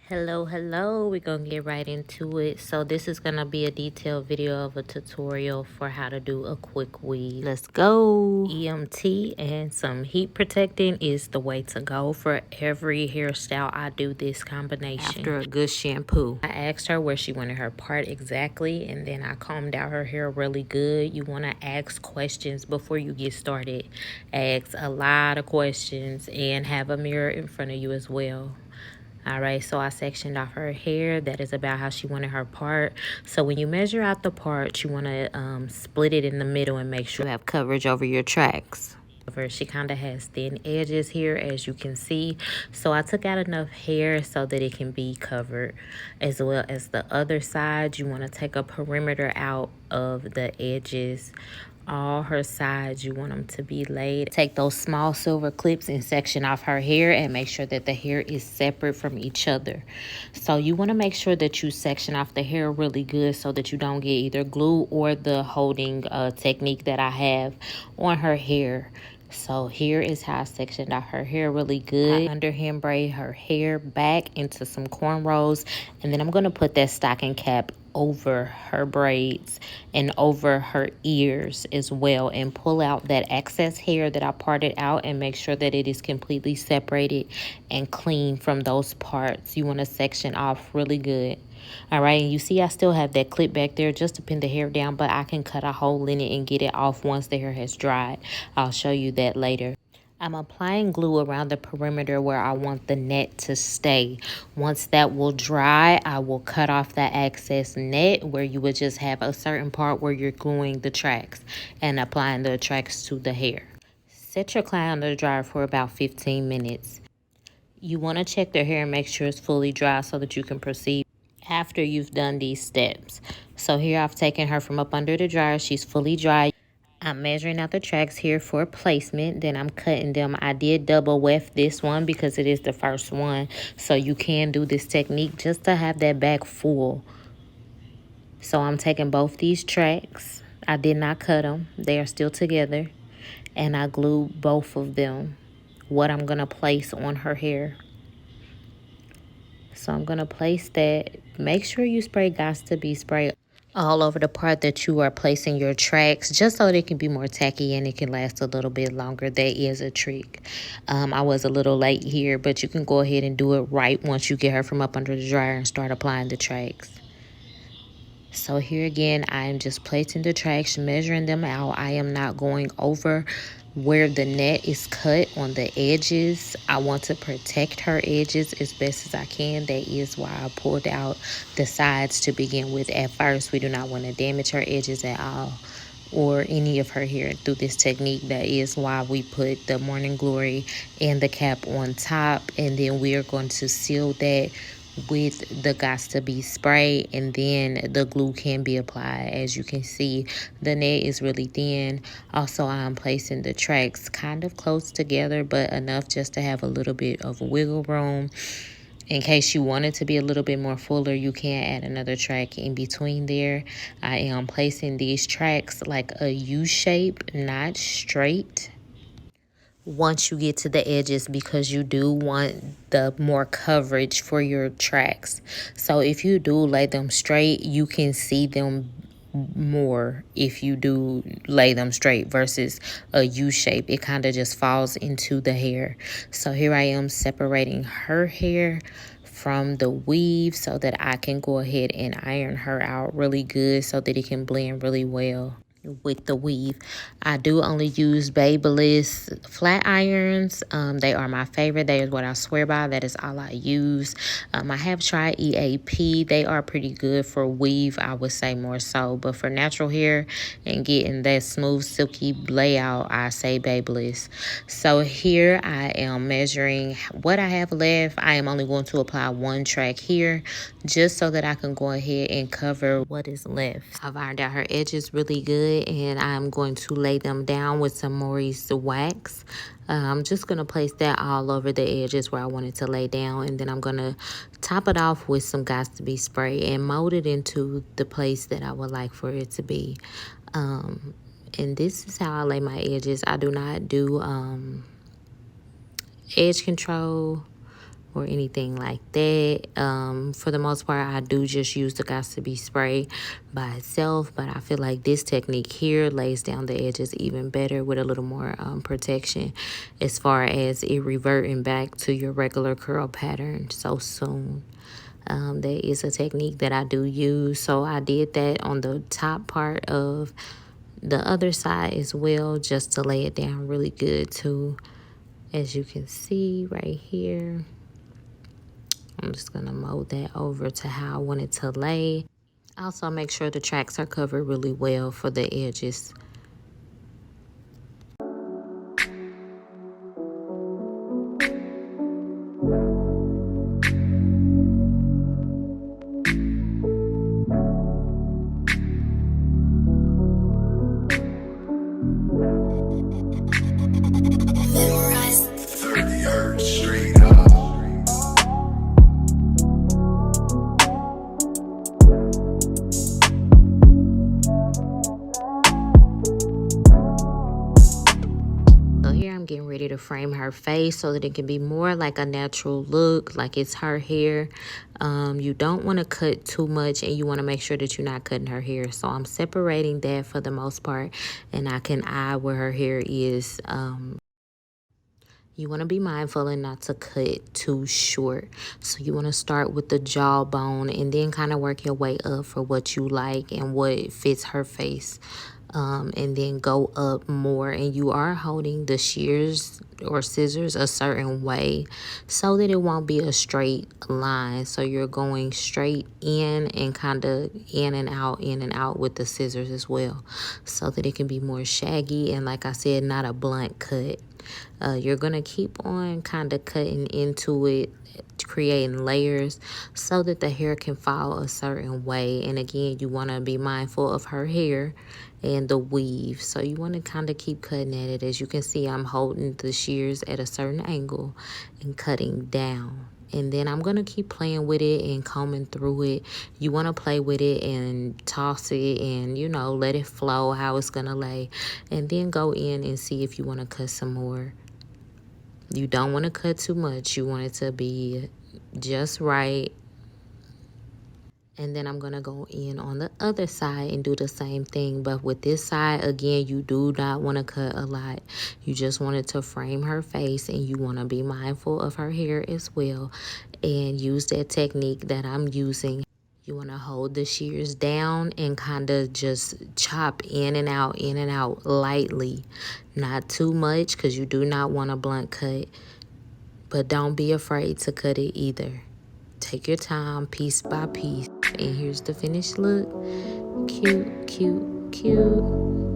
Hello, we're gonna get right into it. So this is gonna be a detailed video of a tutorial for how to do a quick weave. Let's go. EMT and some heat protecting is the way to go for every hairstyle. I do this combination after a good shampoo. I asked her where she wanted her part exactly, and then I combed out her hair really good. You want to ask questions before you get started. Ask a lot of questions and have a mirror in front of you as well. All right, so I sectioned off her hair. That is about how she wanted her part. So when you measure out the part, you want to split it in the middle and make sure you have coverage over your tracks. She kind of has thin edges here, as you can see. So I took out enough hair so that it can be covered. As well as the other side, you want to take a perimeter out of the edges. All her sides, you want them to be laid. Take those small silver clips and section off her hair and make sure that the hair is separate from each other. So you want to make sure that you section off the hair really good so that you don't get either glue or the holding technique that I have on her hair. So here is how I sectioned out her hair really good. I underhand braid her hair back into some cornrows, and then I'm going to put that stocking cap over her braids and over her ears as well, and pull out that excess hair that I parted out and make sure that it is completely separated and clean from those parts. You want to section off really good. All right, and you see I still have that clip back there just to pin the hair down, but I can cut a hole in it and get it off once the hair has dried. I'll show you that later. I'm applying glue around the perimeter where I want the net to stay. Once that will dry, I will cut off that excess net where you would just have a certain part where you're gluing the tracks and applying the tracks to the hair. Set your client under the dryer for about 15 minutes. You want to check their hair and make sure it's fully dry so that you can proceed after you've done these steps. So here I've taken her from up under the dryer. She's fully dry. I'm measuring out the tracks here for placement. Then I'm cutting them. I did double weft this one because it is the first one. So you can do this technique just to have that back full. So I'm taking both these tracks. I did not cut them. They are still together. And I glued both of them. What I'm going to place on her hair. So I'm going to place that. Make sure you spray Gots to Be spray all over the part that you are placing your tracks, just so they can be more tacky and it can last a little bit longer. That is a trick. I was a little late here, but you can go ahead and do it right once you get her from up under the dryer and start applying the tracks. So here again, I am just placing the tracks, measuring them out. I am not going over where the net is cut on the edges. I want to protect her edges as best as I can. That is why I pulled out the sides to begin with at first. We do not want to damage her edges at all or any of her hair through this technique. That is why we put the Morning Glory and the cap on top, and then we are going to seal that with the Gots to Be spray, and then the glue can be applied. As you can see, the net is really thin. Also, I'm placing the tracks kind of close together, but enough just to have a little bit of wiggle room. In case you want it to be a little bit more fuller, you can add another track in between there. I am placing these tracks like a U shape, not straight, once you get to the edges, because you do want the more coverage for your tracks. So if you do lay them straight, you can see them more if you do lay them straight versus a U shape. It kind of just falls into the hair. So here I am separating her hair from the weave so that I can go ahead and iron her out really good so that it can blend really well with the weave. I do only use Babyliss flat irons. They are my favorite. That is what I swear by. That is all I use. I have tried EAP. They are pretty good for weave, I would say, more so, but for natural hair and getting that smooth silky layout, I say Babyliss. So here I am measuring what I have left. I am only going to apply one track here just so that I can go ahead and cover what is left. I've ironed out her edges really good, and I'm going to lay them down with some Mon'e's wax. I'm just going to place that all over the edges where I want it to lay down, and then I'm going to top it off with some Gots to Be spray and mold it into the place that I would like for it to be. And this is how I lay my edges. I do not do edge control. or anything like that. For the most part, I do just use the got to be spray by itself, but I feel like this technique here lays down the edges even better with a little more protection as far as it reverting back to your regular curl pattern so soon. That is a technique that I do use. So I did that on the top part of the other side as well, just to lay it down really good too. As you can see right here, I'm just gonna mold that over to how I want it to lay. Also make sure the tracks are covered really well for the edges. Getting ready to frame her face so that it can be more like a natural look, like it's her hair. You don't want to cut too much, and you want to make sure that you're not cutting her hair. So I'm separating that for the most part, and I can eye where her hair is. You want to be mindful and not to cut too short. So you want to start with the jawbone and then kind of work your way up for what you like and what fits her face. And then go up more, and you are holding the shears or scissors a certain way so that it won't be a straight line. So you're going straight in and kind of in and out with the scissors as well, so that it can be more shaggy and, like I said, not a blunt cut. You're gonna keep on kind of cutting into it, creating layers so that the hair can fall a certain way. And again, you want to be mindful of her hair and the weave, so you want to kind of keep cutting at it. As you can see, I'm holding the shears at a certain angle and cutting down, and then I'm gonna keep playing with it and combing through it. You want to play with it and toss it and, you know, let it flow how it's gonna lay, and then go in and see if you want to cut some more. You don't want to cut too much. You want it to be just right. And then I'm going to go in on the other side and do the same thing. But with this side, again, you do not want to cut a lot. You just want it to frame her face, and you want to be mindful of her hair as well. And use that technique that I'm using. You want to hold the shears down and kind of just chop in and out lightly. Not too much, because you do not want a blunt cut. But don't be afraid to cut it either. Take your time, piece by piece. And here's the finished look. Cute, cute, cute.